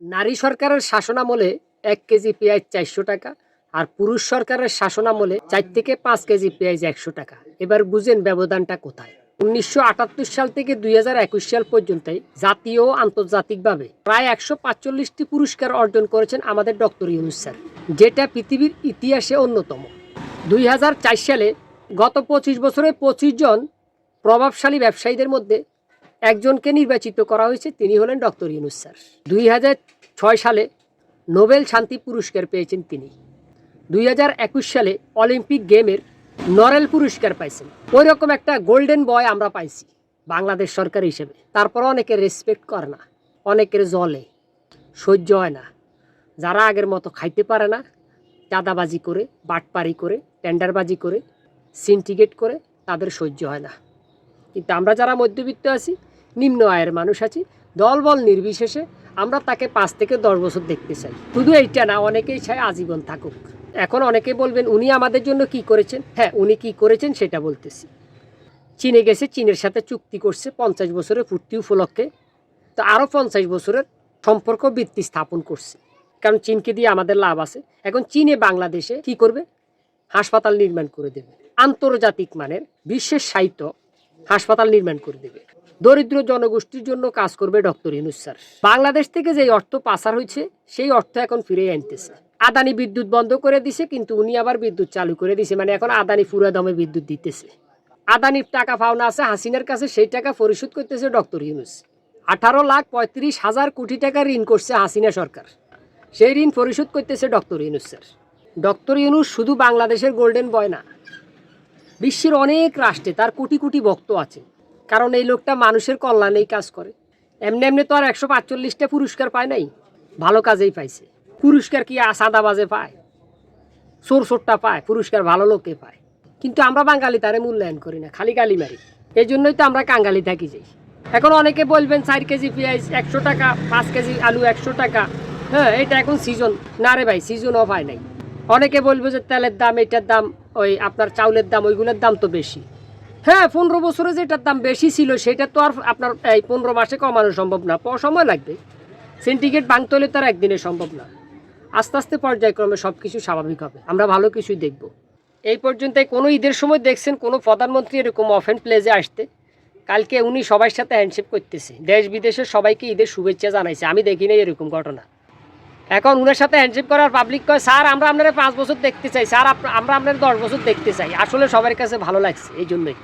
নারী সরকারের শাসনামলে ১ কেজি পেঁয়াজ ৪০০ টাকা আর পুরুষ সরকারের শাসনামলে ৪ থেকে ৫ কেজি পেঁয়াজ ১০০ টাকা। এবার বুঝেন ব্যবধানটা কোথায়। ১৯৭৮ সাল থেকে ২০২১ সাল পর্যন্ত জাতীয় ও আন্তর্জাতিকভাবে প্রায় ১৪৫টি পুরস্কার অর্জন করেছেন আমাদের ডক্টর ইউনূস স্যার, যেটা পৃথিবীর ইতিহাসে অন্যতম। ২০০৪ সালে গত ২৫ বছরে ২৫ জন প্রভাবশালী ব্যবসায়ীদের মধ্যে একজনকে নির্বাচিত করা হয়েছে, তিনি হলেন ডক্টর ইউনূস স্যার। ২০০৬ সালে নোবেল শান্তি পুরস্কার পেয়েছেন তিনি। ২০২১ সালে অলিম্পিক গেমের নরেল পুরস্কার পাইছেন। ওই রকম একটা গোল্ডেন বয় আমরা পাইছি বাংলাদেশ সরকার হিসেবে। তারপরে অনেকের রেসপেক্ট করে না, অনেকের জলে সহ্য হয় না। যারা আগের মতো খাইতে পারে না, চাঁদাবাজি করে, বাটপারি করে, টেন্ডারবাজি করে, সিন্ডিকেট করে, তাদের সহ্য হয় না। কিন্তু আমরা যারা মধ্যবিত্ত আছি, নিম্ন আয়ের মানুষ আছি, দলবল নির্বিশেষে আমরা তাকে ৫ থেকে ১০ বছর দেখতে চাই। শুধু এইটা না, অনেকেই চায় আজীবন থাকুক। এখন অনেকে বলবেন উনি আমাদের জন্য কি করেছেন। হ্যাঁ, উনি কি করেছেন সেটা বলতেছি। চীনে গেছে, চীনের সাথে চুক্তি করছে ৫০ বছরের পূর্তি উপলক্ষে, তো আরও ৫০ বছরের সম্পর্ক ভিত্তি স্থাপন করছে, কারণ চীনকে দিয়ে আমাদের লাভ আছে। এখন চীনে বাংলাদেশে কি করবে? হাসপাতাল নির্মাণ করে দেবে, আন্তর্জাতিক মানের বিশ্বের সাহিত্য হাসপাতাল নির্মাণ করে দেবে। দরিদ্র জনগোষ্ঠীর জন্য কাজ করবে ডক্টর ইউনূস স্যার। বাংলাদেশ থেকে যে অর্থ পাচার হয়েছে সেই অর্থ এখন ফিরে আনতেছে। আদানি বিদ্যুৎ বন্ধ করে দিছে, কিন্তু উনি আবার বিদ্যুৎ চালু করে দিছে, মানে এখন আদানি পুরো দমে বিদ্যুৎ দিতেছে। আদানির টাকা পাওনা আছে হাসিনার কাছে, সেই টাকা পরিশোধ করতেছে ডক্টর ইউনূস। ১৮,৩৫,০০০ কোটি টাকা ঋণ করছে হাসিনা সরকার, সেই ঋণ পরিশোধ করতেছে doctor Yunus sir. Doctor Yunus শুধু বাংলাদেশের গোল্ডেন বয় না, বিশ্বের অনেক রাষ্ট্রে তার কোটি কোটি ভক্ত আছে, কারণ এই লোকটা মানুষের কল্যাণেই কাজ করে। এমনি এমনি তো আর ১৪৫টা পুরস্কার পায় নাই, ভালো কাজেই পাইছে। পুরস্কার কি সাদাবাজে পায়, চোরটা পায়, পুরস্কার ভালো লোকে পায়। কিন্তু আমরা বাঙালি তারে মূল্যায়ন করি না, খালি গালি মারি। এই জন্যই তো আমরা কাঙ্গালি থাকি যাই। এখন অনেকে বলবেন ৪ কেজি পেঁয়াজ ১০০ টাকা, ৫ কেজি আলু ১০০ টাকা। হ্যাঁ, এটা এখন সিজন না রে ভাই, সিজনও পায় নাই। অনেকে বলবে যে তেলের দাম, এটার দাম, ওই আপনার চাউলের দাম, ওইগুলোর দাম তো বেশি। হ্যাঁ, ১৫ বছরে যেটার দাম বেশি ছিল সেটা তো আর আপনার এই ১৫ মাসে কমানো সম্ভব না, সময় লাগবে। সিন্ডিকেট ভাঙতে হলে তার একদিনে সম্ভব না। আস্তে আস্তে পর্যায়ক্রমে সব কিছু স্বাভাবিক হবে, আমরা ভালো কিছুই দেখব। এই পর্যন্ত কোনো ঈদের সময় দেখছেন কোনো প্রধানমন্ত্রী এরকম অফেন প্লেসে আসতে? কালকে উনি সবার সাথে হ্যান্ডশেক করতেছে, দেশ বিদেশের সবাইকে ঈদের শুভেচ্ছা জানাইছে। আমি দেখি নাই এরকম ঘটনা। এখন উনার সাথে হ্যান্ডশেক করার পাবলিক কয়, স্যার আমরা আপনারা ৫ বছর দেখতে চাই, স্যার আমরা আপনার ১০ বছর দেখতে চাই। আসলে সবার কাছে ভালো লাগছে, এই জন্যই।